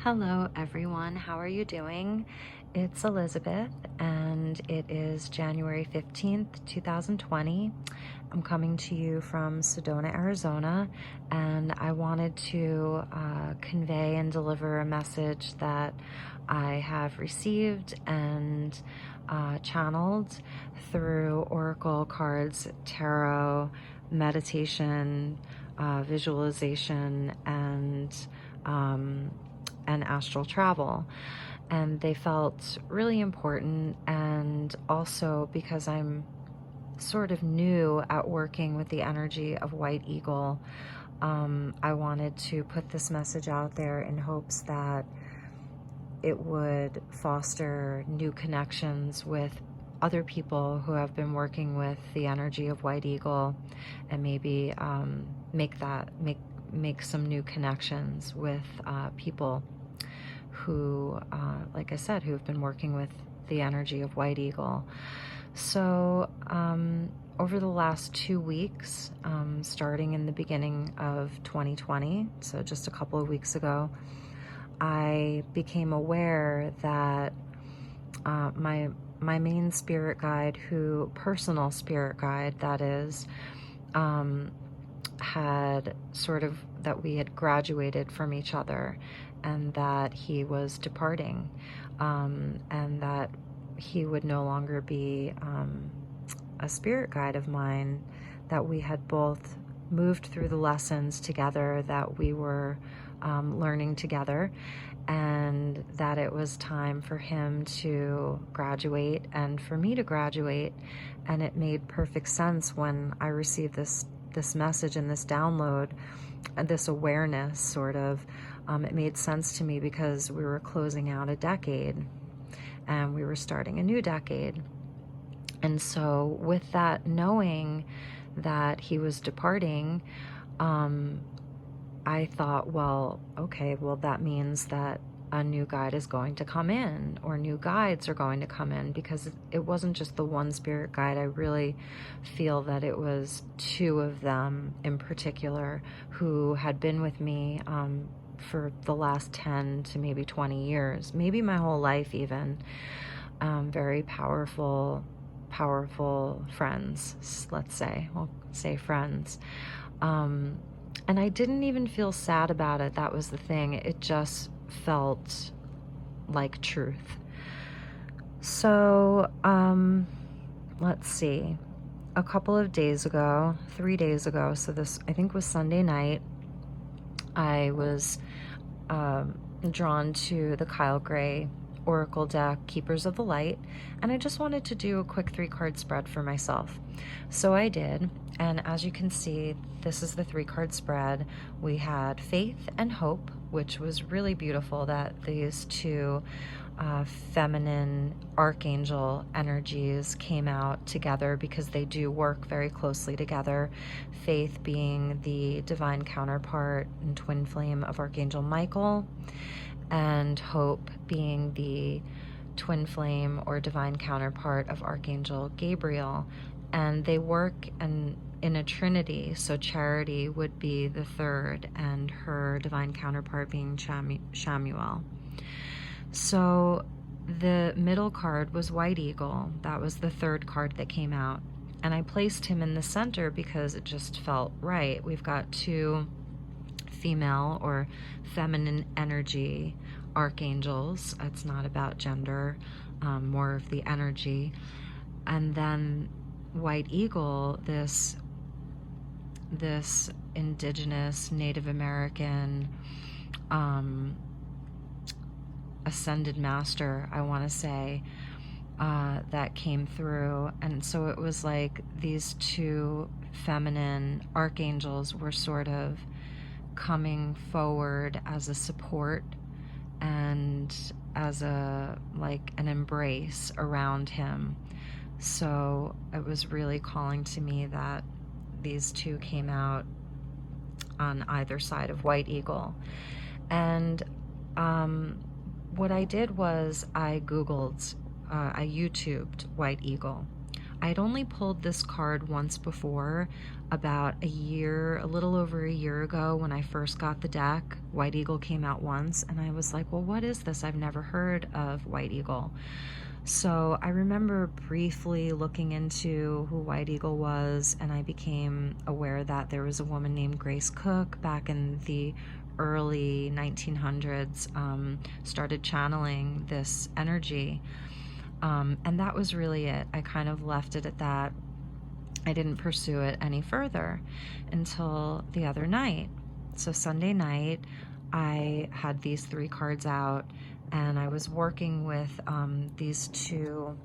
Hello, everyone. How are you doing? It's Elizabeth, and it is January 15th, 2020. I'm coming to you from Sedona, Arizona, and I wanted to convey and deliver a message that I have received and channeled through Oracle cards, tarot, meditation, visualization, and astral travel. And they felt really important, and also because I'm sort of new at working with the energy of White Eagle, I wanted to put this message out there in hopes that it would foster new connections with other people who have been working with the energy of White Eagle, and maybe make some new connections with people who, like I said, who have been working with the energy of White Eagle. So over the last 2 weeks, starting in the beginning of 2020, so just a couple of weeks ago, I became aware that my main spirit guide, personal spirit guide, that is, had sort of, that we had graduated from each other, and that he was departing, and that he would no longer be a spirit guide of mine, that we had both moved through the lessons together, that we were learning together, and that it was time for him to graduate and for me to graduate. And it made perfect sense when I received this message and this download and this awareness, sort of. It made sense to me because we were closing out a decade and we were starting a new decade. And so with that, knowing that he was departing, I thought, well, okay, well, that means that a new guide is going to come in, or new guides are going to come in, because it wasn't just the one spirit guide. I really feel that it was two of them in particular who had been with me for the last 10 to maybe 20 years, maybe my whole life even. Very powerful friends, let's say. We'll say friends. And I didn't even feel sad about it. That was the thing. It just felt like truth. So, let's see. A couple of days ago, 3 days ago, so this, I think, was Sunday night, I was drawn to the Kyle Gray Oracle deck, Keepers of the Light, and I just wanted to do a quick 3-card spread for myself. So I did, and as you can see, this is the 3-card spread. We had faith and hope, which was really beautiful that these two feminine archangel energies came out together, because they do work very closely together. Faith being the divine counterpart and twin flame of Archangel Michael, and hope being the twin flame or divine counterpart of Archangel Gabriel. And they work in a trinity, so Charity would be the third, and her divine counterpart being Shamuel. So the middle card was White Eagle. That was the 3rd card that came out. And I placed him in the center because it just felt right. We've got 2 female or feminine energy archangels. It's not about gender, more of the energy. And then White Eagle, this indigenous Native American ascended master, I want to say, that came through. And so it was like these 2 feminine archangels were sort of coming forward as a support and as a, like, an embrace around him. So it was really calling to me that these 2 came out on either side of White Eagle. And what I did was I YouTubed White Eagle. I'd only pulled this card once before, about a little over a year ago when I first got the deck. White Eagle came out once, and I was like, well, what is this? I've never heard of White Eagle. So I remember briefly looking into who White Eagle was, and I became aware that there was a woman named Grace Cook back in the early 1900s, started channeling this energy. And that was really it. I kind of left it at that. I didn't pursue it any further until the other night. So Sunday night, I had these 3 cards out, and I was working with these 2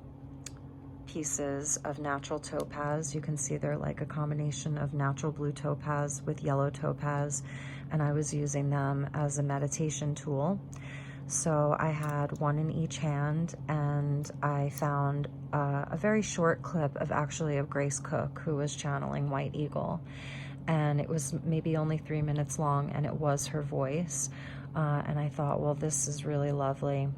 pieces of natural topaz. You can see they're like a combination of natural blue topaz with yellow topaz, and I was using them as a meditation tool. So I had one in each hand, and I found a very short clip of Grace Cook, who was channeling White Eagle. And it was maybe only 3 minutes long, and it was her voice. And I thought, well, this is really lovely.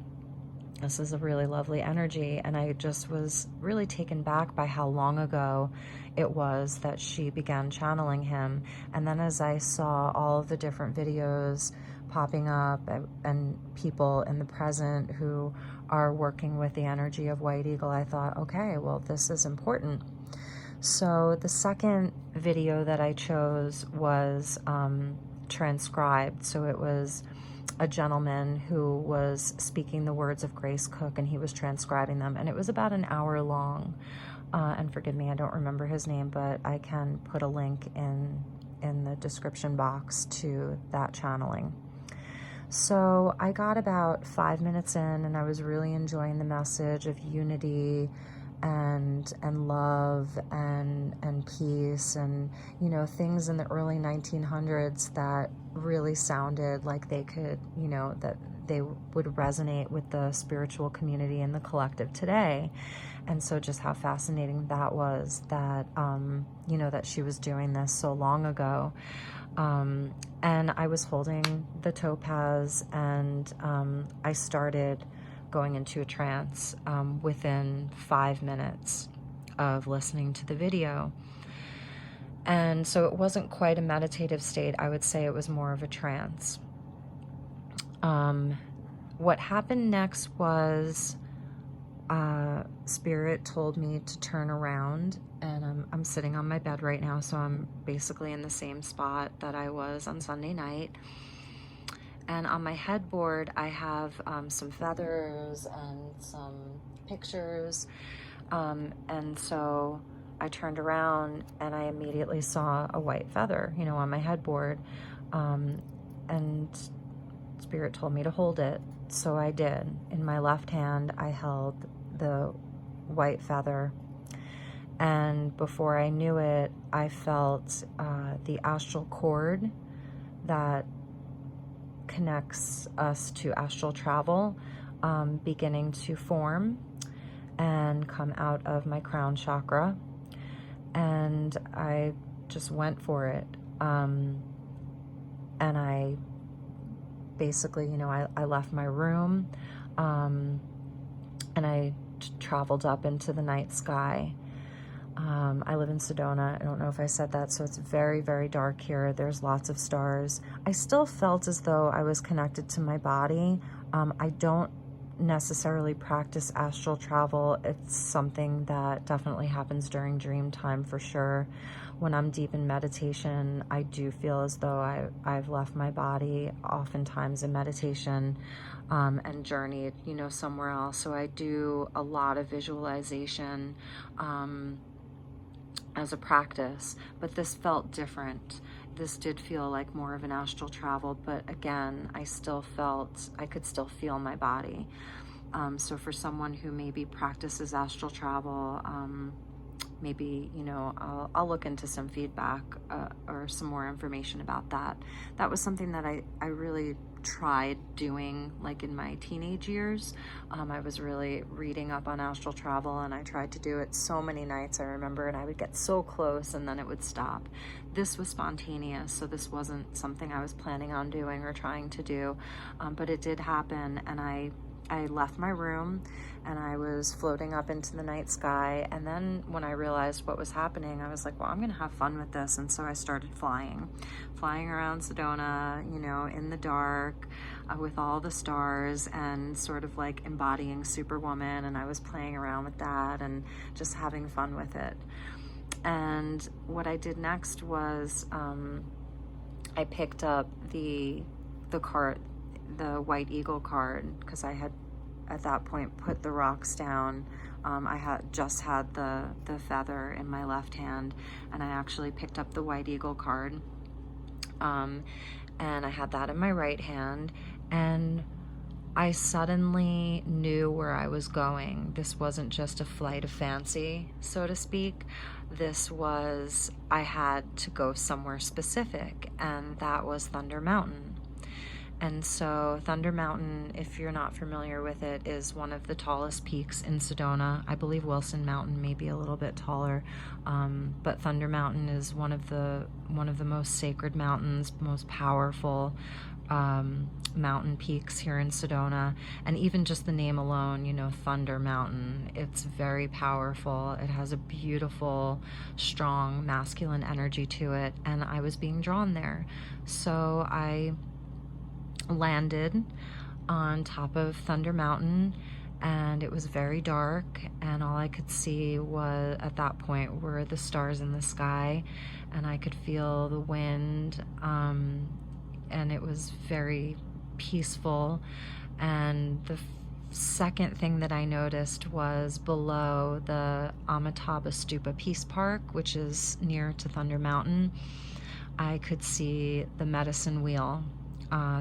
This is a really lovely energy. And I just was really taken back by how long ago it was that she began channeling him. And then as I saw all of the different videos popping up and people in the present who are working with the energy of White Eagle, I thought, okay, well, this is important. So the second video that I chose was transcribed. So it was a gentleman who was speaking the words of Grace Cook, and he was transcribing them, and it was about an hour long. And forgive me, I don't remember his name, but I can put a link in the description box to that channeling. So I got about 5 minutes in, and I was really enjoying the message of unity and love and peace, and things in the early 1900s that really sounded like they could, that they would resonate with the spiritual community and the collective today. And so just how fascinating that was, that that she was doing this so long ago. And I was holding the topaz, and I started going into a trance within 5 minutes of listening to the video. And so it wasn't quite a meditative state. I would say it was more of a trance. What happened next was Spirit told me to turn around, and I'm sitting on my bed right now, so I'm basically in the same spot that I was on Sunday night. And on my headboard, I have some feathers and some pictures. And so I turned around, and I immediately saw a white feather, on my headboard. And Spirit told me to hold it. So I did. In my left hand, I held the white feather. And before I knew it, I felt the astral cord that connects us to astral travel beginning to form and come out of my crown chakra. And I just went for it. And I basically, I left my room, and I traveled up into the night sky. I live in Sedona. I don't know if I said that, so it's very, very dark here. There's lots of stars. I still felt as though I was connected to my body. I don't necessarily practice astral travel. It's something that definitely happens during dream time for sure. When I'm deep in meditation, I do feel as though I've left my body oftentimes in meditation and journeyed, somewhere else. So I do a lot of visualization as a practice, but this felt different. This did feel like more of an astral travel, but again, I could still feel my body. So for someone who maybe practices astral travel, maybe, I'll look into some feedback or some more information about that. That was something that I really tried doing like in my teenage years. I was really reading up on astral travel, and I tried to do it so many nights, I remember, and I would get so close and then it would stop. This was spontaneous, so this wasn't something I was planning on doing or trying to do, but it did happen, and I I left my room and I was floating up into the night sky. And then when I realized what was happening, I was like, well, I'm going to have fun with this. And so I started flying around Sedona, you know, in the dark, with all the stars, and sort of like embodying Superwoman. And I was playing around with that and just having fun with it. And what I did next was I picked up the card, the White Eagle card, because I had at that point put the rocks down. I had just had the feather in my left hand, and I actually picked up the White Eagle card, and I had that in my right hand, and I suddenly knew where I was going. This wasn't just a flight of fancy, so to speak. This was, I had to go somewhere specific, and that was Thunder Mountain. And so Thunder Mountain, if you're not familiar with it, is one of the tallest peaks in Sedona. I believe Wilson Mountain may be a little bit taller, but Thunder Mountain is one of the most sacred mountains, most powerful mountain peaks here in Sedona. And even just the name alone, you know, Thunder Mountain, it's very powerful. It has a beautiful, strong, masculine energy to it, and I was being drawn there. So I landed on top of Thunder Mountain, and it was very dark, and all I could see was, at that point, were the stars in the sky, and I could feel the wind, and it was very peaceful. And the second thing that I noticed was below the Amitabha Stupa Peace Park, which is near to Thunder Mountain, I could see the medicine wheel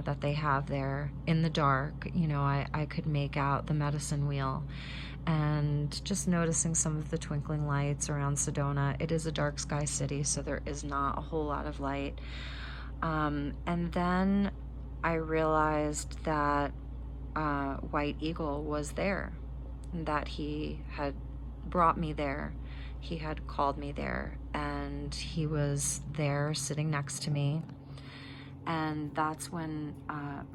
that they have there in the dark. You know, I could make out the medicine wheel, and just noticing some of the twinkling lights around Sedona. It is a dark sky city, so there is not a whole lot of light. And then I realized that White Eagle was there, that he had brought me there. He had called me there, and he was there sitting next to me. And that's when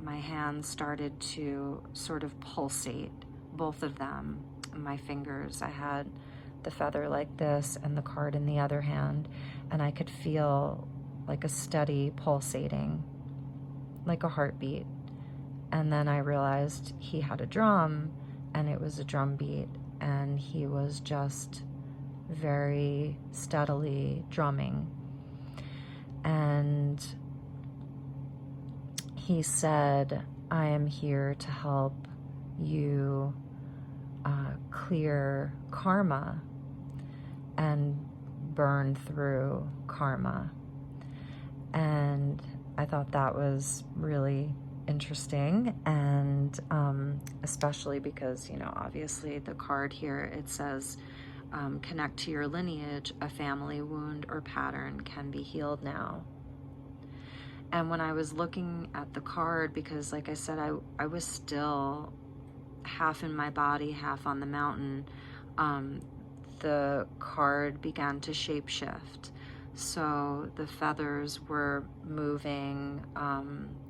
my hands started to sort of pulsate, both of them, my fingers. I had the feather like this and the card in the other hand, and I could feel like a steady pulsating, like a heartbeat. And then I realized he had a drum, and it was a drum beat, and he was just very steadily drumming. And he said, I am here to help you clear karma and burn through karma. And I thought that was really interesting, and especially because, you know, obviously the card here, it says, connect to your lineage, a family wound or pattern can be healed now. And when I was looking at the card, because like I said, I was still half in my body, half on the mountain, the card began to shapeshift. So the feathers were moving,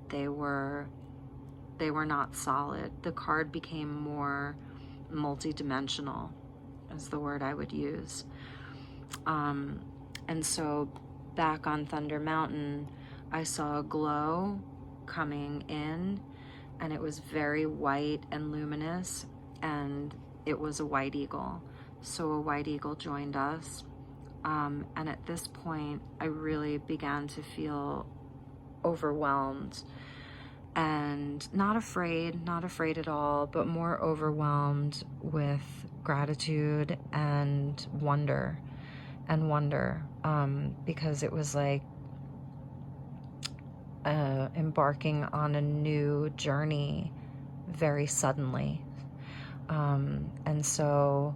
they were not solid. The card became more multi-dimensional, is the word I would use. And so back on Thunder Mountain, I saw a glow coming in, and it was very white and luminous, and it was a white eagle. So a white eagle joined us. And at this point, I really began to feel overwhelmed, and not afraid at all, but more overwhelmed with gratitude and wonder, because it was like embarking on a new journey very suddenly. And so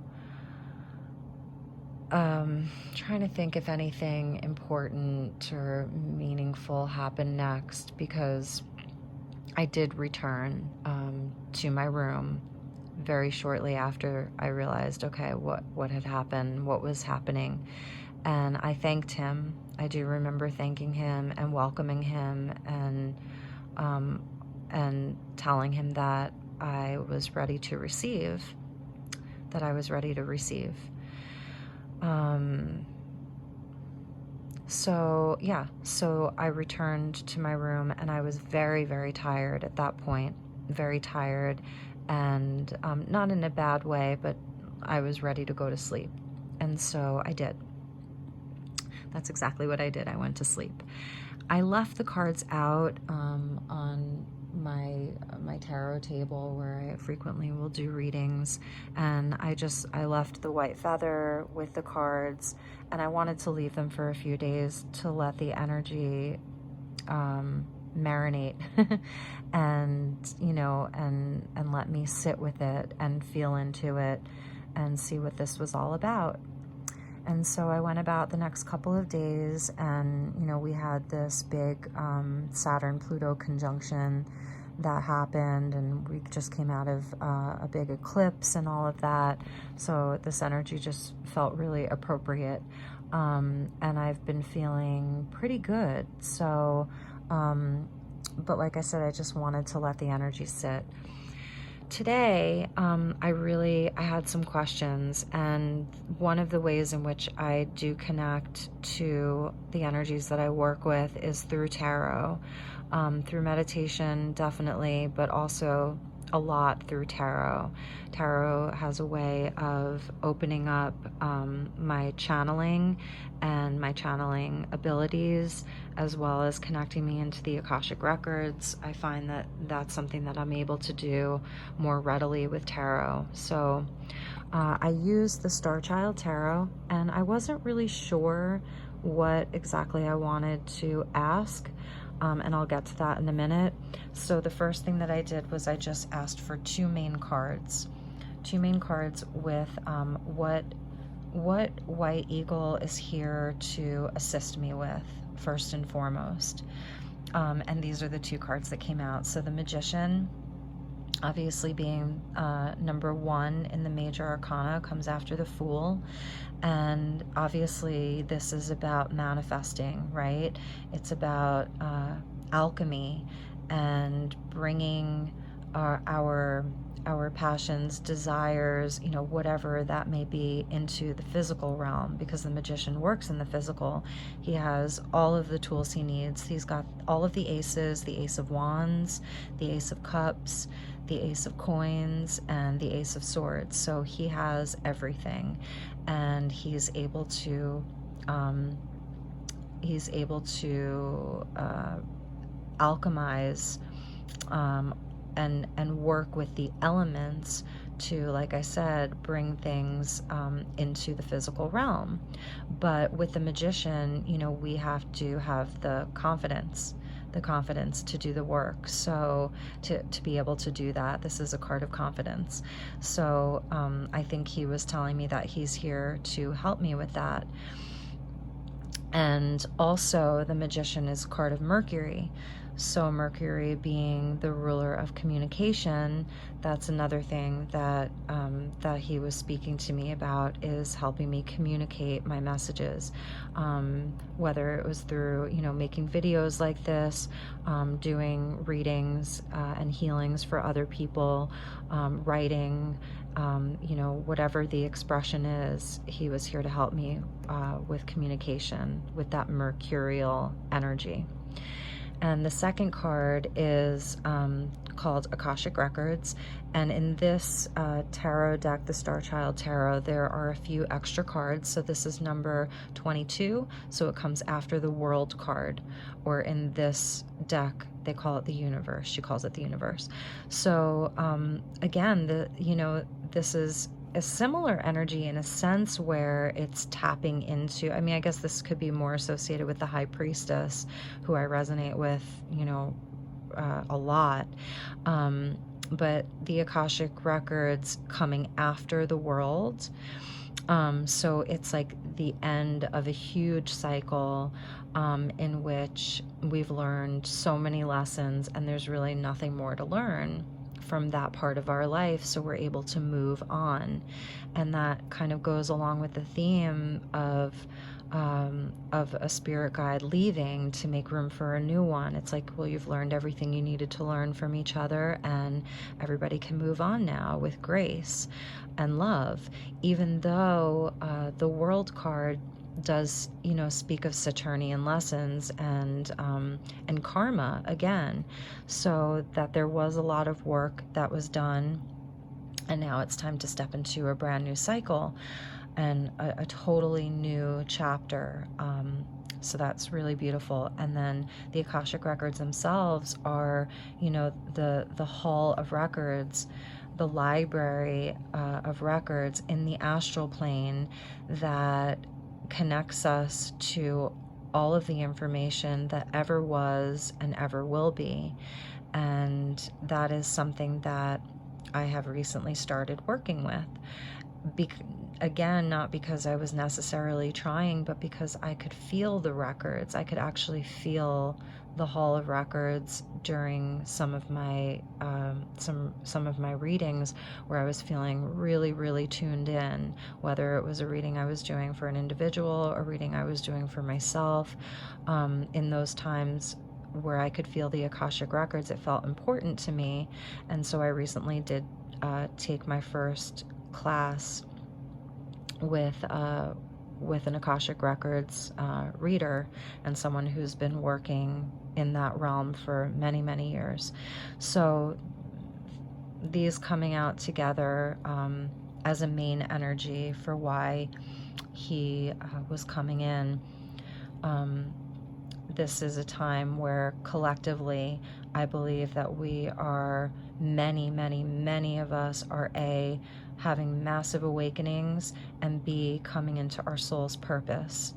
trying to think if anything important or meaningful happened next, because I did return to my room very shortly after I realized, okay, what had happened, what was happening. And I thanked him. I do remember thanking him and welcoming him, and telling him that I was ready to receive, that I was ready to receive. So yeah, so I returned to my room, and I was very, very tired at that point, very tired, and not in a bad way, but I was ready to go to sleep. And so I did. That's exactly what I did. I went to sleep. I left the cards out on my tarot table where I frequently will do readings, and I left the white feather with the cards, and I wanted to leave them for a few days to let the energy marinate and and let me sit with it and feel into it and see what this was all about. And so I went about the next couple of days, and we had this big Saturn-Pluto conjunction that happened, and we just came out of a big eclipse and all of that. So this energy just felt really appropriate, and I've been feeling pretty good. So, but like I said, I just wanted to let the energy sit. Today, I had some questions, and one of the ways in which I do connect to the energies that I work with is through tarot, through meditation, definitely, but also a lot through tarot. Tarot has a way of opening up my channeling and my channeling abilities, as well as connecting me into the Akashic Records. I find that that's something that I'm able to do more readily with tarot. So I used the Star Child Tarot, and I wasn't really sure what exactly I wanted to ask. And I'll get to that in a minute. So the first thing that I did was I just asked for two main cards with what White Eagle is here to assist me with, first and foremost. And these are the two cards that came out. So the Magician, obviously being number one in the major arcana, comes after the Fool. And obviously this is about manifesting, right? It's about alchemy and bringing our passions, desires, whatever that may be, into the physical realm, because the Magician works in the physical. He has all of the tools he needs. He's got all of the aces, the Ace of Wands, the Ace of Cups, the Ace of Coins, and the Ace of Swords. So he has everything, and he's able to alchemize and work with the elements to, like I said, bring things into the physical realm. But with the Magician, we have to have the confidence to do the work. So to be able to do that, this is a card of confidence. So I think he was telling me that he's here to help me with that. And also the Magician is a card of Mercury. So Mercury being the ruler of communication, that's another thing that that he was speaking to me about, is helping me communicate my messages, whether it was through making videos like this, doing readings and healings for other people, writing, whatever the expression is. He was here to help me with communication with that mercurial energy. And the second card is called Akashic Records. And in this tarot deck, the Star Child Tarot, there are a few extra cards. So this is number 22. So it comes after the World card, or in this deck, they call it the Universe. She calls it the Universe. So again, this is a similar energy in a sense, where it's tapping into, I guess this could be more associated with the High Priestess, who I resonate with, a lot. But the Akashic Records coming after the World. So it's like the end of a huge cycle in which we've learned so many lessons, and there's really nothing more to learn from that part of our life, so we're able to move on. And that kind of goes along with the theme of of a spirit guide leaving to make room for a new one. It's like, well, you've learned everything you needed to learn from each other, and everybody can move on now with grace and love, even though the World card does, you know, speak of Saturnian lessons and karma again, so that there was a lot of work that was done, and now it's time to step into a brand new cycle and a totally new chapter. So that's really beautiful. And then the Akashic Records themselves are, you know, the hall of records, the library of records in the astral plane that connects us to all of the information that ever was and ever will be. And that is something that I have recently started working with. Again, not because I was necessarily trying, but because I could feel the records. I could actually feel the Hall of Records during some of my some of my readings, where I was feeling really, really tuned in, whether it was a reading I was doing for an individual, a reading I was doing for myself. In those times where I could feel the Akashic Records, it felt important to me. And so I recently did take my first class with an Akashic Records reader, and someone who's been working in that realm for many, many years. So these coming out together as a main energy for why he was coming in. This is a time where collectively I believe that we are, many, many, many of us are having massive awakenings, and B, coming into our soul's purpose.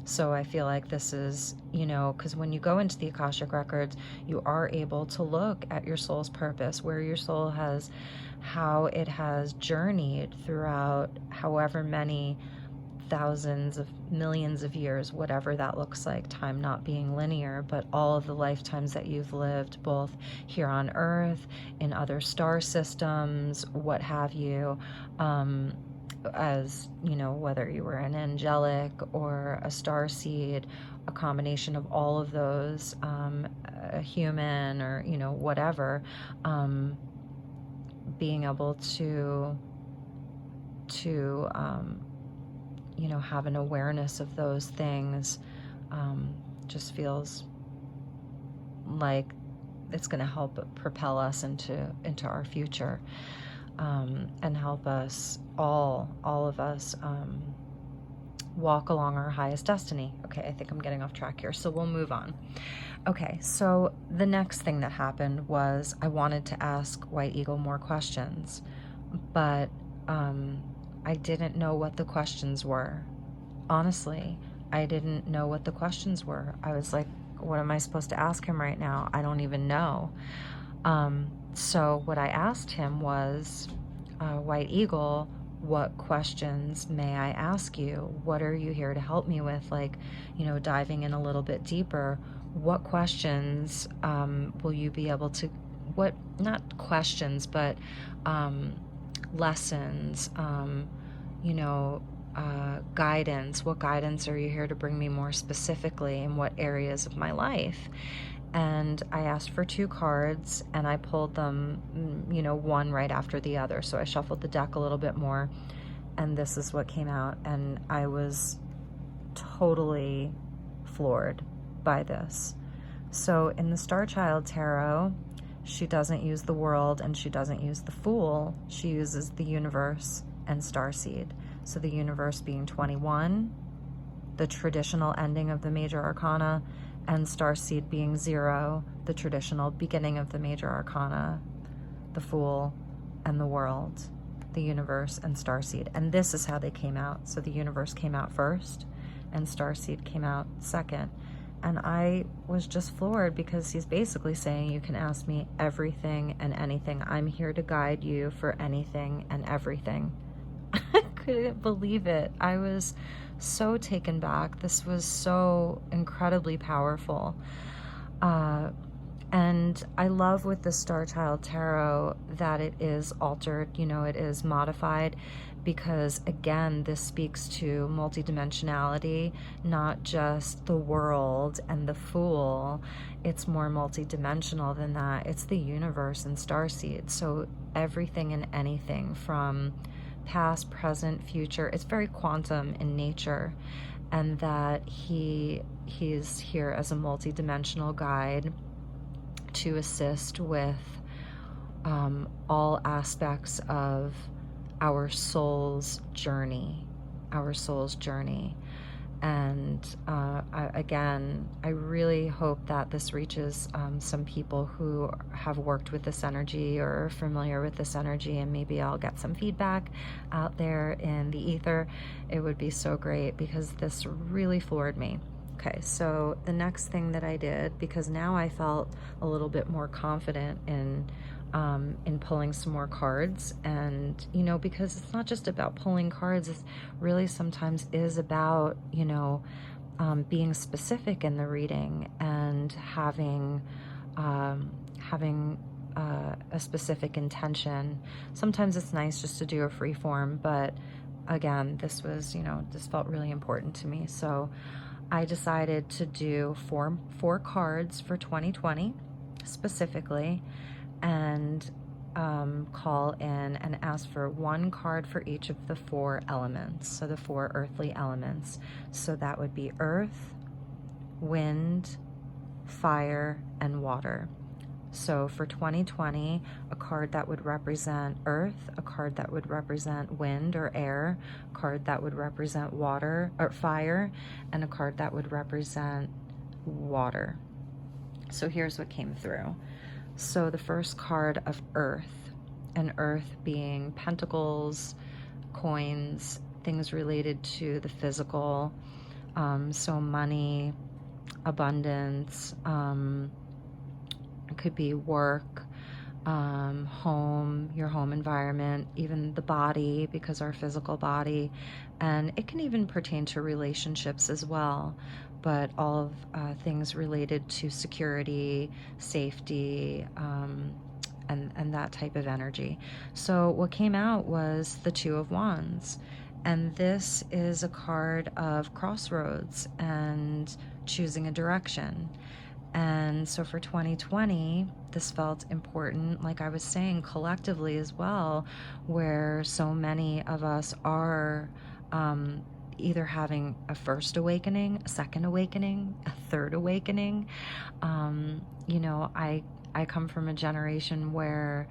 So I feel like this is, you know, because when you go into the Akashic Records, you are able to look at your soul's purpose, where your soul has, how it has journeyed throughout however many thousands of millions of years, whatever that looks like, time not being linear, but all of the lifetimes that you've lived, both here on Earth, in other star systems, what have you, as, you know, whether you were an angelic or a star seed, a combination of all of those, a human, or, you know, whatever, being able to you know, have an awareness of those things, just feels like it's going to help propel us into our future, and help us all of us walk along our highest destiny. Okay, I think I'm getting off track here, so we'll move on. Okay, so the next thing that happened was I wanted to ask White Eagle more questions, but I didn't know what the questions were. Honestly, I didn't know what the questions were. I was like, what am I supposed to ask him right now? I don't even know. So what I asked him was, White Eagle, what questions may I ask you? What are you here to help me with? Like, you know, diving in a little bit deeper, what questions will you be able to, what, not questions, but lessons, you know, guidance. What guidance are you here to bring me more specifically in what areas of my life? And I asked for 2 cards, and I pulled them, you know, one right after the other. So I shuffled the deck a little bit more, and this is what came out. And I was totally floored by this. So in the Star Child Tarot, she doesn't use the World and she doesn't use the Fool. She uses the Universe and Starseed. So the Universe being 21, the traditional ending of the Major Arcana, and Starseed being 0, the traditional beginning of the Major Arcana, the Fool and the World, the Universe and Starseed. And this is how they came out. So the Universe came out first and Starseed came out second. And I was just floored, because he's basically saying, you can ask me everything and anything. I'm here to guide you for anything and everything. I couldn't believe it. I was so taken back. This was so incredibly powerful. And I love with the Star Child Tarot that it is altered, it is modified, because again, this speaks to multidimensionality, not just the world and the Fool. It's more multidimensional than that. It's the universe and starseed. So everything and anything from past, present, future, it's very quantum in nature. And that he's here as a multidimensional guide to assist with all aspects of our soul's journey, And I really hope that this reaches some people who have worked with this energy or are familiar with this energy, and maybe I'll get some feedback out there in the ether. It would be so great, because this really floored me. Okay, so the next thing that I did, because now I felt a little bit more confident in pulling some more cards, and because it's not just about pulling cards, it's really sometimes is about being specific in the reading and having a specific intention. Sometimes it's nice just to do a free form, but again, this felt really important to me. So I decided to do four cards for 2020 specifically, and call in and ask for one card for each of the four elements, so the four earthly elements. So that would be earth, wind, fire, and water. So for 2020, a card that would represent earth, a card that would represent wind or air, a card that would represent water or fire, and a card that would represent water. So here's what came through. So the first card of earth, and earth being pentacles, coins, things related to the physical, so money, abundance, it could be work, home, your home environment, even the body, because our physical body, and it can even pertain to relationships as well, but all of things related to security, safety, and that type of energy. So what came out was the Two of Wands, and this is a card of crossroads and choosing a direction. And so for 2020, this felt important, like I was saying, collectively as well, where so many of us are either having a first awakening, a second awakening, a third awakening. I come from a generation where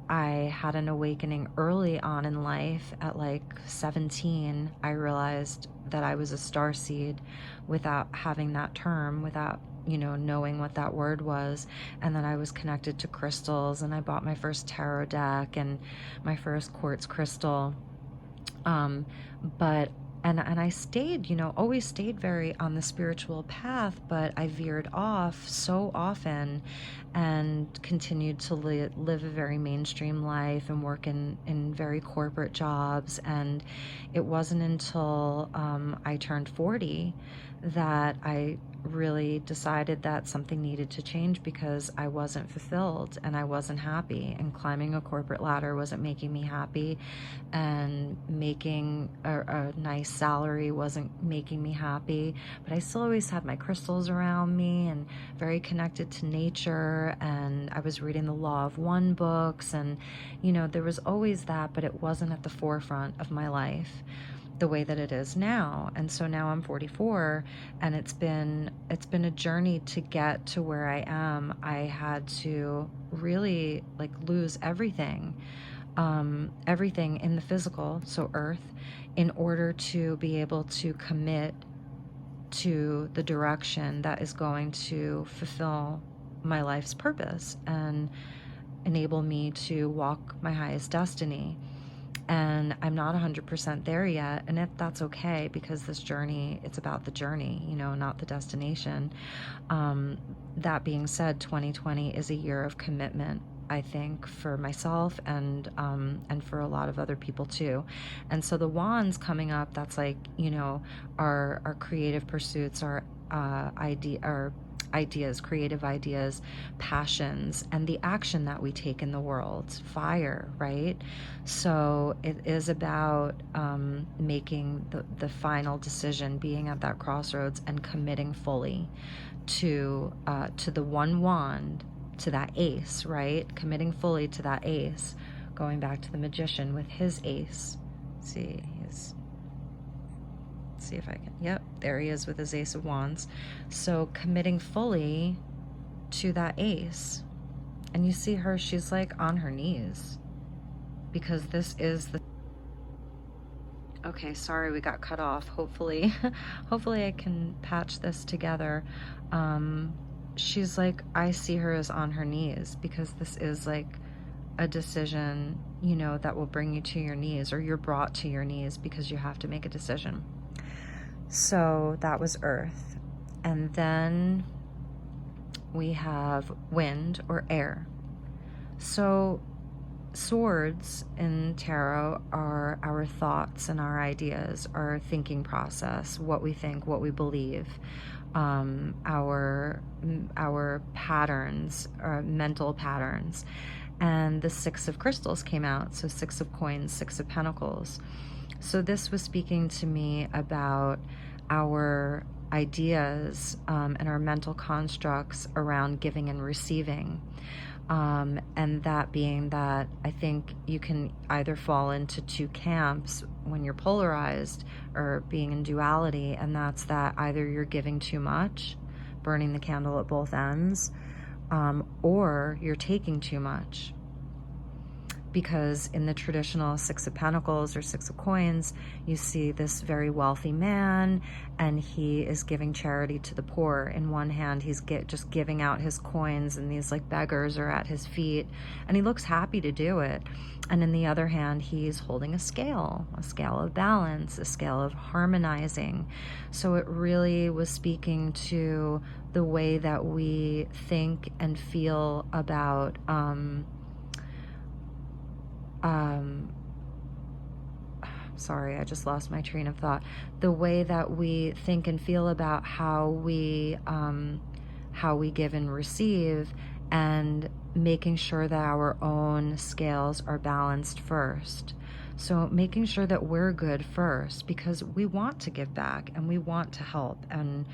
I had an awakening early on in life. At like 17, I realized that I was a starseed without having that term, without knowing what that word was. And then I was connected to crystals, and I bought my first tarot deck and my first quartz crystal. But I stayed, always stayed very on the spiritual path, but I veered off so often and continued to live a very mainstream life and work in very corporate jobs. And it wasn't until I turned 40 that I really decided that something needed to change, because I wasn't fulfilled and I wasn't happy, and climbing a corporate ladder wasn't making me happy, and making a nice salary wasn't making me happy. But I still always had my crystals around me and very connected to nature, and I was reading the Law of One books, and there was always that, but it wasn't at the forefront of my life the way that it is now. And so now I'm 44, and it's been a journey to get to where I am. I had to really lose everything in the physical, so earth, in order to be able to commit to the direction that is going to fulfill my life's purpose and enable me to walk my highest destiny. And I'm not 100% there yet, and that's okay, because this journey, it's about the journey, not the destination. That being said, 2020 is a year of commitment, I think, for myself and for a lot of other people too. And so the wands coming up, that's our creative pursuits, our ideas, creative ideas, passions, and the action that we take in the world. Fire, right? So it is about making the final decision, being at that crossroads and committing fully to the one wand, to that ace, right? Committing fully to that ace. Going back to the magician with his ace. See, see if I can, yep, there he is with his ace of wands. So committing fully to that ace. And you see her, she's like on her knees, because this is the, okay, sorry, we got cut off. Hopefully hopefully I can patch this together. She's like, I see her as on her knees, because this is like a decision, you know, that will bring you to your knees, or you're brought to your knees because you have to make a decision. So that was earth. And then we have wind or air. So swords in tarot are our thoughts and our ideas, our thinking process, what we think, what we believe, our patterns, our mental patterns. And the Six of Crystals came out, so Six of Coins, Six of Pentacles. So this was speaking to me about our ideas and our mental constructs around giving and receiving. And that being that I think you can either fall into two camps when you're polarized, or being in duality, and that's that either you're giving too much, burning the candle at both ends, or you're taking too much. Because in the traditional Six of Pentacles or Six of Coins, you see this very wealthy man, and he is giving charity to the poor. In one hand, he's just giving out his coins, and these like beggars are at his feet, and he looks happy to do it. And in the other hand, he's holding a scale of balance, a scale of harmonizing. So it really was speaking to the way that we think and feel about sorry, I just lost my train of thought. The way that we think and feel about how we give and receive, and making sure that our own scales are balanced first. So making sure that we're good first, because we want to give back and we want to help. And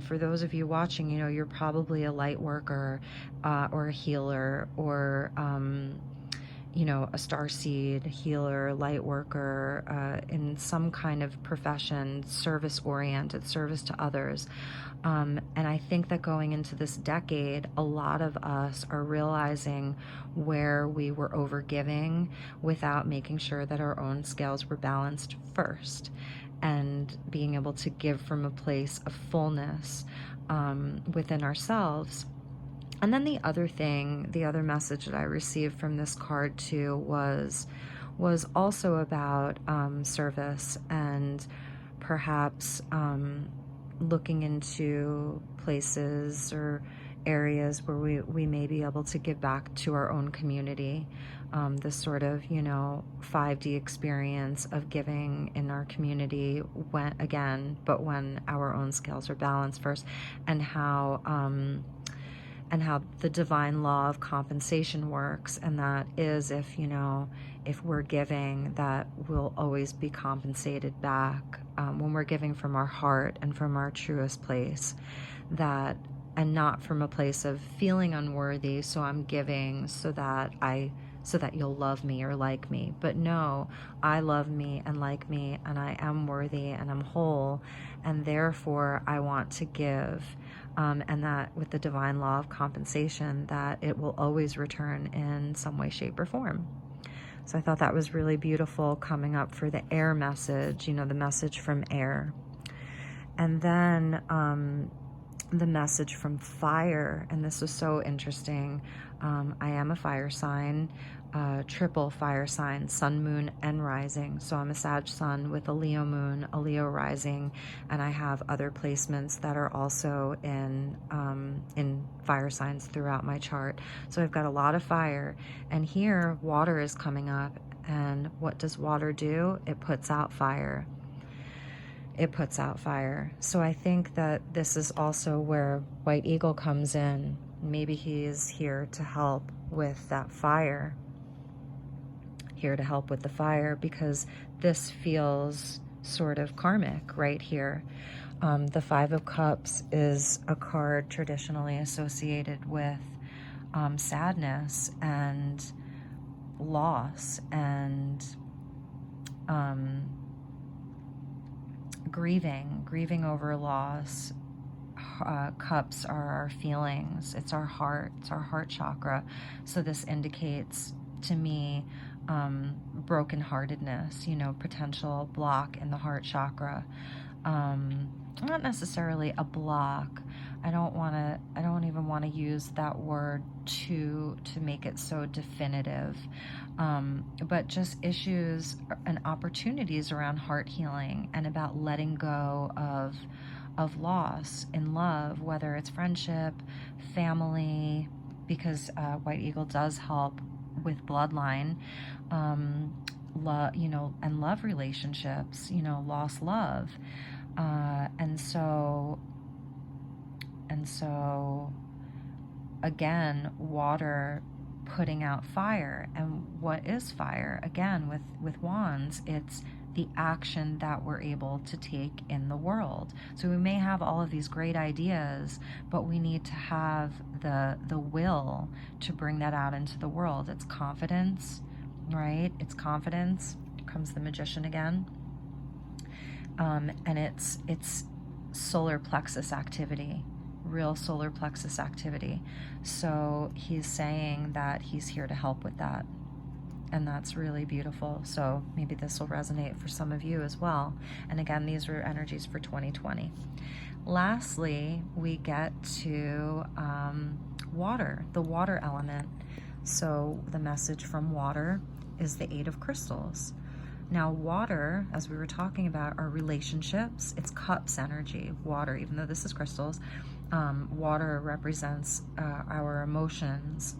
for those of you watching, you know, you're probably a light worker or a healer, or you know, a starseed, healer, light worker, in some kind of profession, service-oriented, service to others. And I think that going into this decade, a lot of us are realizing where we were overgiving without making sure that our own scales were balanced first, and being able to give from a place of fullness within ourselves. And then the other thing, the other message that I received from this card too was also about service, and perhaps looking into places or areas where we may be able to give back to our own community. This sort of, you know, 5D experience of giving in our community when our own scales are balanced first, and how the divine law of compensation works, and that is, if, you know, if we're giving, that we'll always be compensated back when we're giving from our heart and from our truest place, that, and not from a place of feeling unworthy, so I'm giving so that you'll love me or like me. But no, I love me and like me, and I am worthy and I'm whole, and therefore I want to give. And that with the divine law of compensation, that it will always return in some way, shape, or form. So I thought that was really beautiful, coming up for the air message, you know, the message from air. And then the message from fire, and this was so interesting. I am a fire sign, triple fire sign, sun, moon, and rising. So I'm a Sag sun with a Leo moon, a Leo rising, and I have other placements that are also in fire signs throughout my chart. So I've got a lot of fire, and here water is coming up. And what does water do? It puts out fire. it puts out fire. So I think that this is also where White Eagle comes in. Maybe he is here to help with that fire, here to help with the fire, because this feels sort of karmic right here. The Five of Cups is a card traditionally associated with sadness and loss and grieving over loss. Cups are our feelings. It's our heart. It's our heart chakra. So this indicates to me brokenheartedness, potential block in the heart chakra. Not necessarily a block. I don't even want to use that word to make it so definitive. But just issues and opportunities around heart healing and about letting go of loss in love, whether it's friendship, family, because White Eagle does help with bloodline, and love relationships, lost love. And so again, water putting out fire. And what is fire? Again, with wands, it's the action that we're able to take in the world. So we may have all of these great ideas, but we need to have the will to bring that out into the world. It's confidence, right? It's confidence. Here comes the Magician again. And it's solar plexus activity, real solar plexus activity. So he's saying that he's here to help with that. And that's really beautiful. So maybe this will resonate for some of you as well. And again, these are energies for 2020. Lastly, we get to water, the water element. So the message from water is the Eight of Crystals. Now, water, as we were talking about, are relationships. It's cups energy, water, even though this is crystals. Water represents our emotions,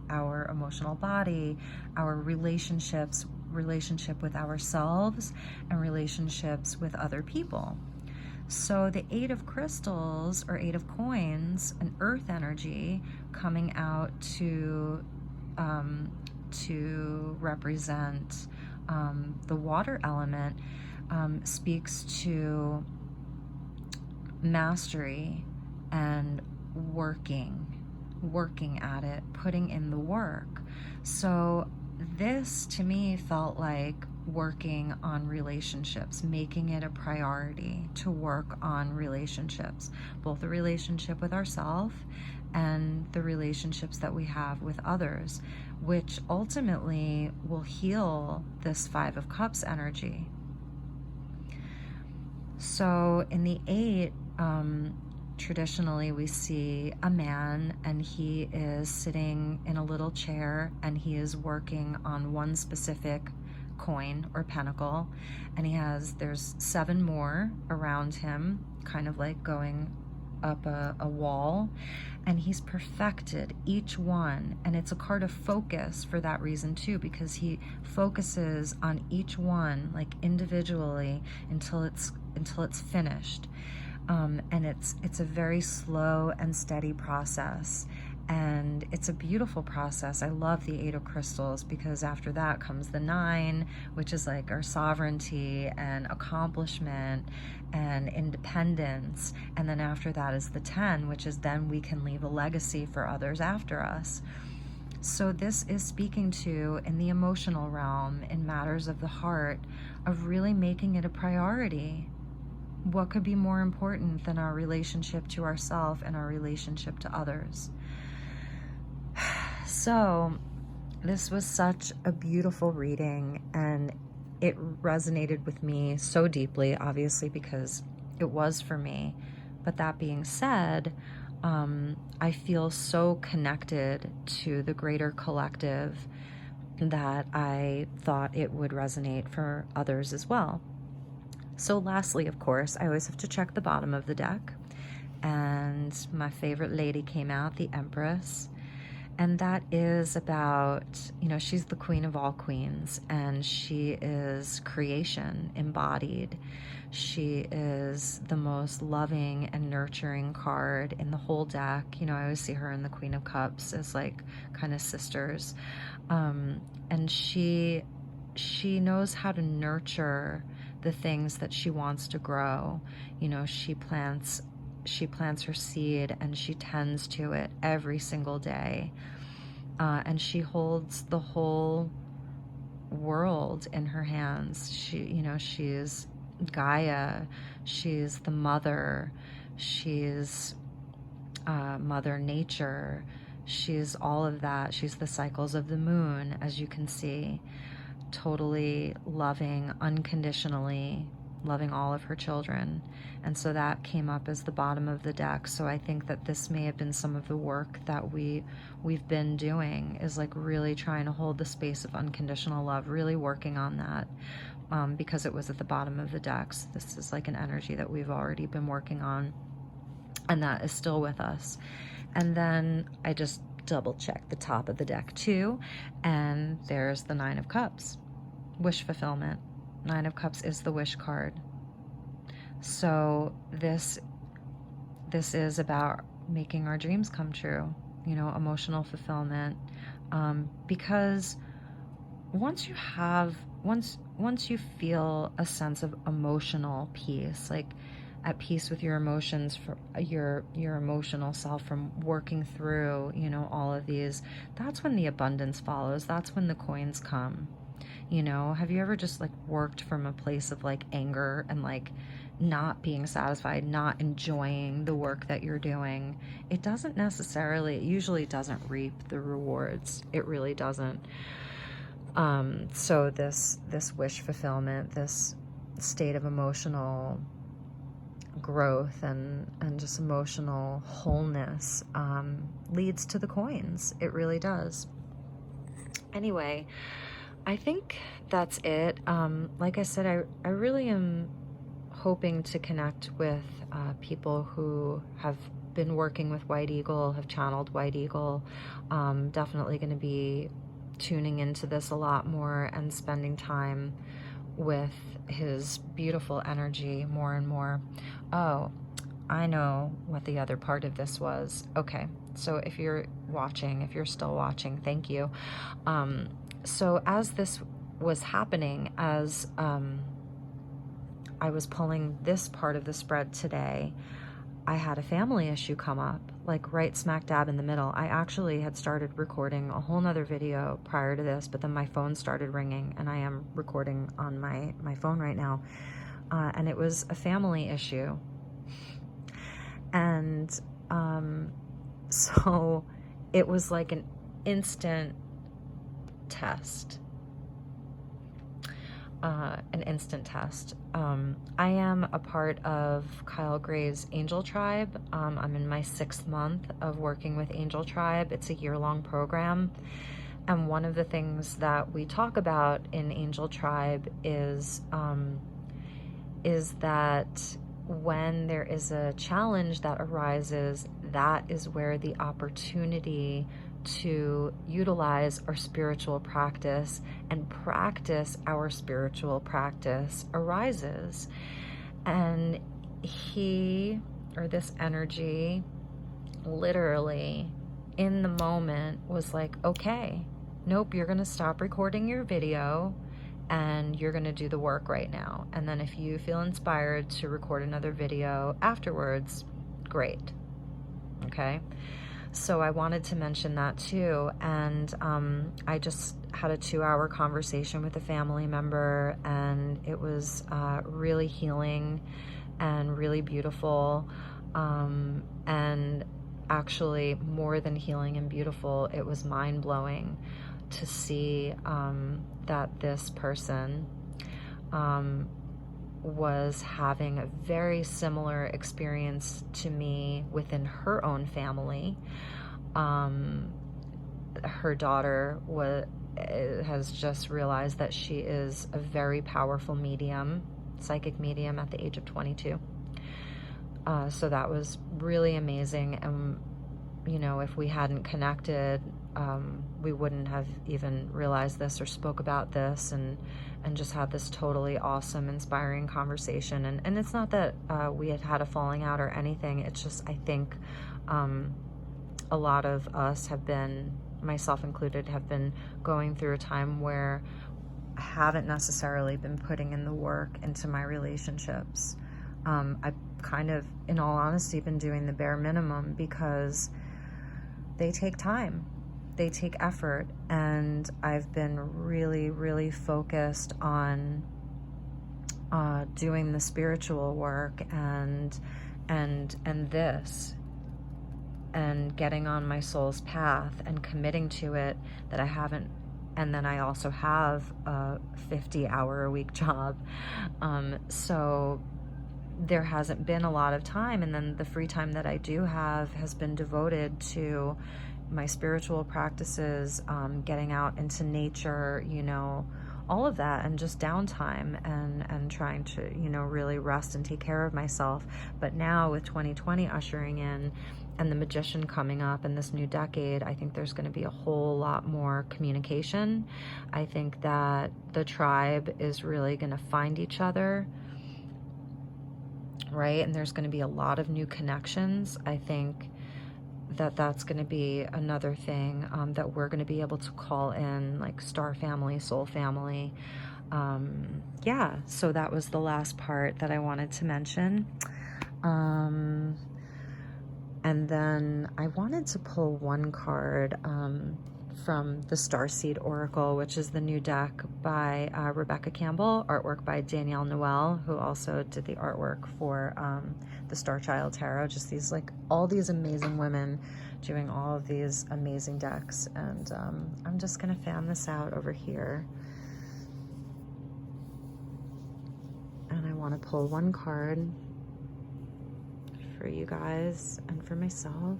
our emotional body, our relationships, relationship with ourselves, and relationships with other people. So the Eight of Crystals, or Eight of Coins, an earth energy coming out to represent the water element, speaks to mastery and working at it, putting in the work. So this to me felt like working on relationships, making it a priority to work on relationships, both the relationship with ourselves and the relationships that we have with others, which ultimately will heal this Five of Cups energy. So in the Eight, traditionally we see a man, and he is sitting in a little chair, and he is working on one specific coin or pentacle, and there's 7 more around him, kind of like going up a wall, and he's perfected each one. And it's a card of focus for that reason too, because he focuses on each one like individually until it's finished. And it's a very slow and steady process, and it's a beautiful process. I love the Eight of Crystals, because after that comes the 9, which is like our sovereignty and accomplishment and independence, and then after that is the 10, which is then we can leave a legacy for others after us. So this is speaking to, in the emotional realm, in matters of the heart, of really making it a priority. What could be more important than our relationship to ourselves and our relationship to others? So this was such a beautiful reading, and it resonated with me so deeply, obviously, because it was for me. But that being said, I feel so connected to the greater collective that I thought it would resonate for others as well. So lastly, of course, I always have to check the bottom of the deck. And my favorite lady came out, the Empress. And that is about, you know, she's the queen of all queens, and she is creation embodied. She is the most loving and nurturing card in the whole deck. You know, I always see her and the Queen of Cups as like kind of sisters. And she knows how to nurture the things that she wants to grow. You know, she plants her seed and she tends to it every single day. And she holds the whole world in her hands. She, you know, she's Gaia, she's the mother, she's Mother Nature, she's all of that. She's the cycles of the moon, as you can see, totally loving, unconditionally loving all of her children. And so that came up as the bottom of the deck. So I think that this may have been some of the work that we've been doing, is like really trying to hold the space of unconditional love, really working on that, because it was at the bottom of the decks. This is like an energy that we've already been working on, and that is still with us. And then I just double checked the top of the deck too, and there's the Nine of Cups, wish fulfillment. Nine of Cups is the wish card. So this is about making our dreams come true, you know, emotional fulfillment. Because once you feel a sense of emotional peace, like at peace with your emotions, for your emotional self, from working through, you know, all of these, that's when the abundance follows. That's when the coins come. You know, have you ever just like worked from a place of like anger and like not being satisfied, not enjoying the work that you're doing? It usually doesn't reap the rewards. It really doesn't. So this wish fulfillment, this state of emotional growth and just emotional wholeness, leads to the coins. It really does. Anyway, I think that's it. Like I said, I really am hoping to connect with people who have been working with White Eagle, have channeled White Eagle. Definitely going to be tuning into this a lot more and spending time with his beautiful energy more and more. Oh, I know what the other part of this was. Okay, so if you're still watching, thank you. So as this was happening, as I was pulling this part of the spread today, I had a family issue come up, like right smack dab in the middle. I actually had started recording a whole nother video prior to this, but then my phone started ringing, and I am recording on my phone right now. And it was a family issue. And so it was like an instant test. I am a part of Kyle Gray's Angel Tribe. I'm in my 6th month of working with Angel Tribe. It's a year-long program. And one of the things that we talk about in Angel Tribe is that when there is a challenge that arises, that is where the opportunity to utilize our spiritual practice and practice our spiritual practice arises. And this energy, literally in the moment was like, okay, nope, you're going to stop recording your video and you're going to do the work right now. And then if you feel inspired to record another video afterwards, great. Okay. So I wanted to mention that too. And I just had a 2-hour conversation with a family member, and it was really healing and really beautiful. And actually, more than healing and beautiful, it was mind-blowing to see that this person was having a very similar experience to me within her own family. Her daughter has just realized that she is a very powerful medium, psychic medium, at the age of 22. So that was really amazing. And, you know, if we hadn't connected we wouldn't have even realized this or spoke about this, and just had this totally awesome, inspiring conversation. And it's not that we had a falling out or anything. It's just, I think a lot of us have been, myself included, have been going through a time where I haven't necessarily been putting in the work into my relationships. I've kind of, in all honesty, been doing the bare minimum because they take time, they take effort, and I've been really, really focused on doing the spiritual work and this, and getting on my soul's path and committing to it, that I haven't. And then I also have a 50-hour-a-week job. So there hasn't been a lot of time. And then the free time that I do have has been devoted to my spiritual practices, getting out into nature, you know, all of that, and just downtime, and trying to, you know, really rest and take care of myself. But now with 2020 ushering in, and the Magician coming up in this new decade, I think there's going to be a whole lot more communication. I think that the tribe is really going to find each other, right? And there's going to be a lot of new connections. I think that that's going to be another thing that we're going to be able to call in, like star family, soul family. Yeah, so that was the last part that I wanted to mention. And then I wanted to pull one card from the Starseed Oracle, which is the new deck by Rebecca Campbell, artwork by Danielle Noel, who also did the artwork for the Star Child Tarot. Just these, like, all these amazing women doing all of these amazing decks. And I'm just gonna fan this out over here. And I wanna pull one card for you guys and for myself.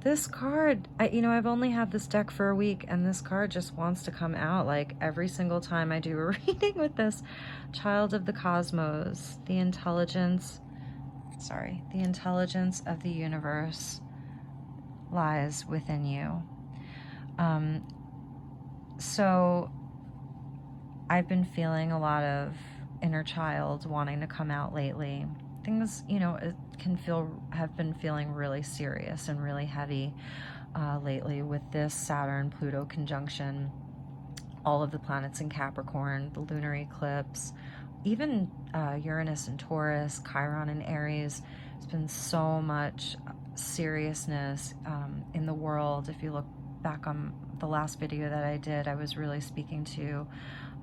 This card, I've only had this deck for a week, and this card just wants to come out like every single time I do a reading with this. Child of the Cosmos, the intelligence of the universe lies within you. So I've been feeling a lot of inner child wanting to come out lately. Things, it have been feeling really serious and really heavy lately with this Saturn-Pluto conjunction, all of the planets in Capricorn, the lunar eclipse, even Uranus and Taurus, Chiron and Aries. There's been so much seriousness in the world. If you look back on the last video that I did, I was really speaking to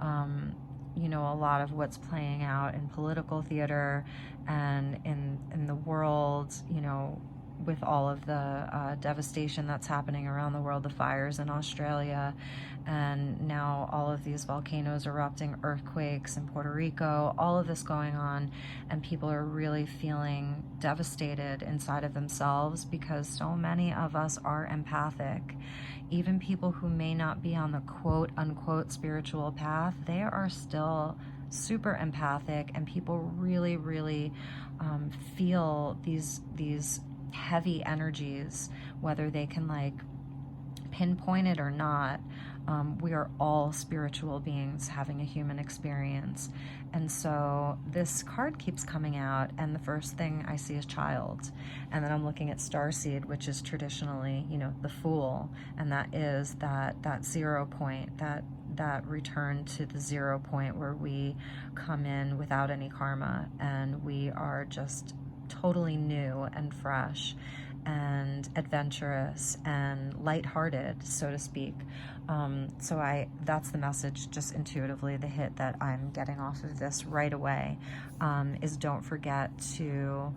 a lot of what's playing out in political theater and in the world, with all of the devastation that's happening around the world, the fires in Australia, and now all of these volcanoes erupting, earthquakes in Puerto Rico, all of this going on, and people are really feeling devastated inside of themselves because so many of us are empathic. Even people who may not be on the quote unquote spiritual path, they are still super empathic, and people really, really feel these heavy energies, whether they can like pinpoint it or not. We are all spiritual beings having a human experience. And so this card keeps coming out, and the first thing I see is child. And then I'm looking at Starseed, which is traditionally, the Fool, and that is that 0 point, that return to the 0 point where we come in without any karma, and we are just totally new and fresh and adventurous and lighthearted, so to speak. So that's the message, just intuitively, the hit that I'm getting off of this right away, is don't forget to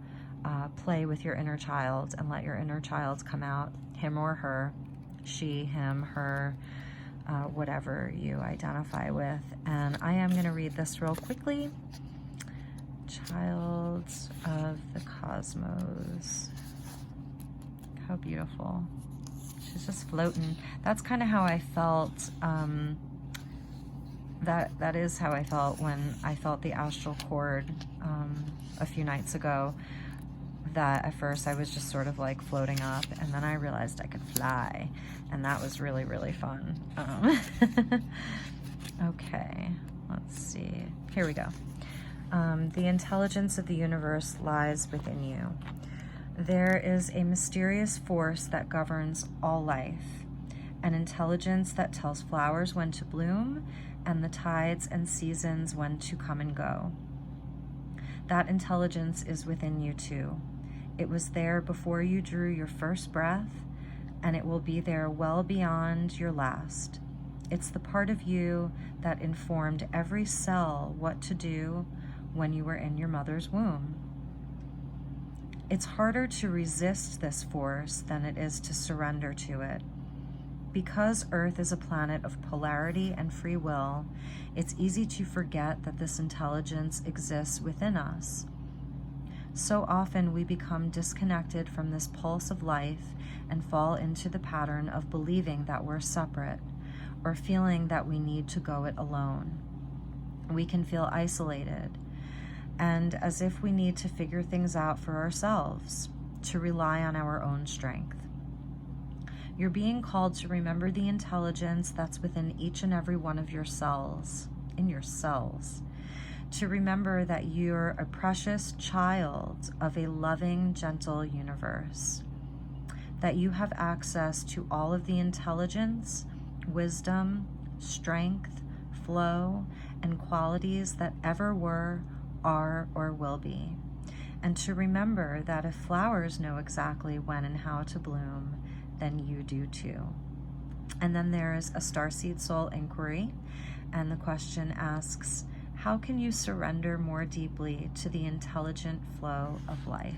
play with your inner child and let your inner child come out, him or her, she, him, her, whatever you identify with. And I am going to read this real quickly. Child of the cosmos. How beautiful. She's just floating. That's kind of how I felt. That is how I felt when I felt the astral cord a few nights ago. That at first I was just sort of like floating up, and then I realized I could fly, and that was really, really fun. Okay, let's see. Here we go. The intelligence of the universe lies within you. There is a mysterious force that governs all life, an intelligence that tells flowers when to bloom and the tides and seasons when to come and go. That intelligence is within you too. It was there before you drew your first breath, and it will be there well beyond your last. It's the part of you that informed every cell what to do when you were in your mother's womb. It's harder to resist this force than it is to surrender to it. Because Earth is a planet of polarity and free will, it's easy to forget that this intelligence exists within us. So often we become disconnected from this pulse of life and fall into the pattern of believing that we're separate or feeling that we need to go it alone. We can feel isolated and as if we need to figure things out for ourselves, to rely on our own strength. You're being called to remember the intelligence that's within each and every one of your cells, in your cells. To remember that you're a precious child of a loving, gentle universe. That you have access to all of the intelligence, wisdom, strength, flow, and qualities that ever were, are, or will be. And to remember that if flowers know exactly when and how to bloom, then you do too. And then there's a Starseed Soul inquiry, and the question asks, how can you surrender more deeply to the intelligent flow of life?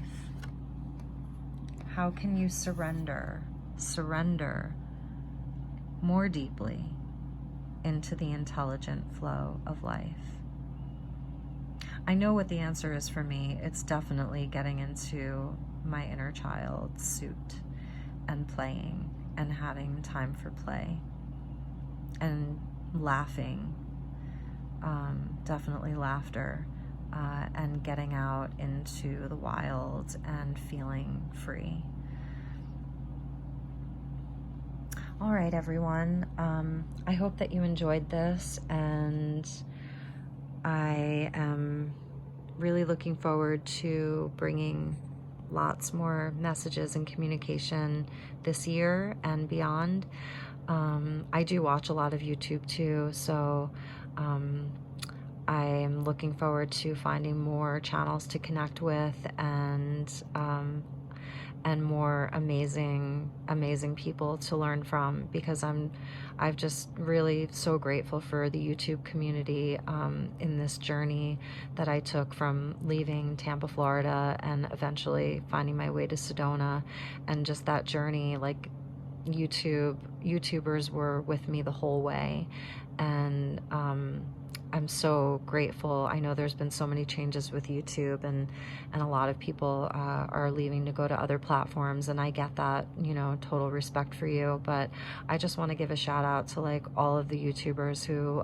How can you surrender more deeply into the intelligent flow of life? I know what the answer is for me. It's definitely getting into my inner child suit and playing and having time for play and laughing, definitely laughter, and getting out into the wild and feeling free. All right, everyone. I hope that you enjoyed this, and I am really looking forward to bringing lots more messages and communication this year and beyond. I do watch a lot of YouTube too, so I am looking forward to finding more channels to connect with and more amazing people to learn from, because I'm just really so grateful for the YouTube community in this journey that I took from leaving Tampa, Florida, and eventually finding my way to Sedona. And just that journey, like YouTubers were with me the whole way, and I'm so grateful. I know there's been so many changes with YouTube, and a lot of people are leaving to go to other platforms, and I get that, you know, total respect for you. But I just want to give a shout out to like all of the YouTubers who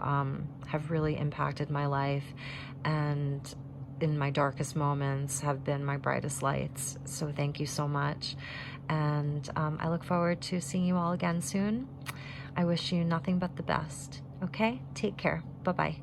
have really impacted my life, and in my darkest moments have been my brightest lights. So thank you so much. And I look forward to seeing you all again soon. I wish you nothing but the best. Okay? Take care. Bye-bye.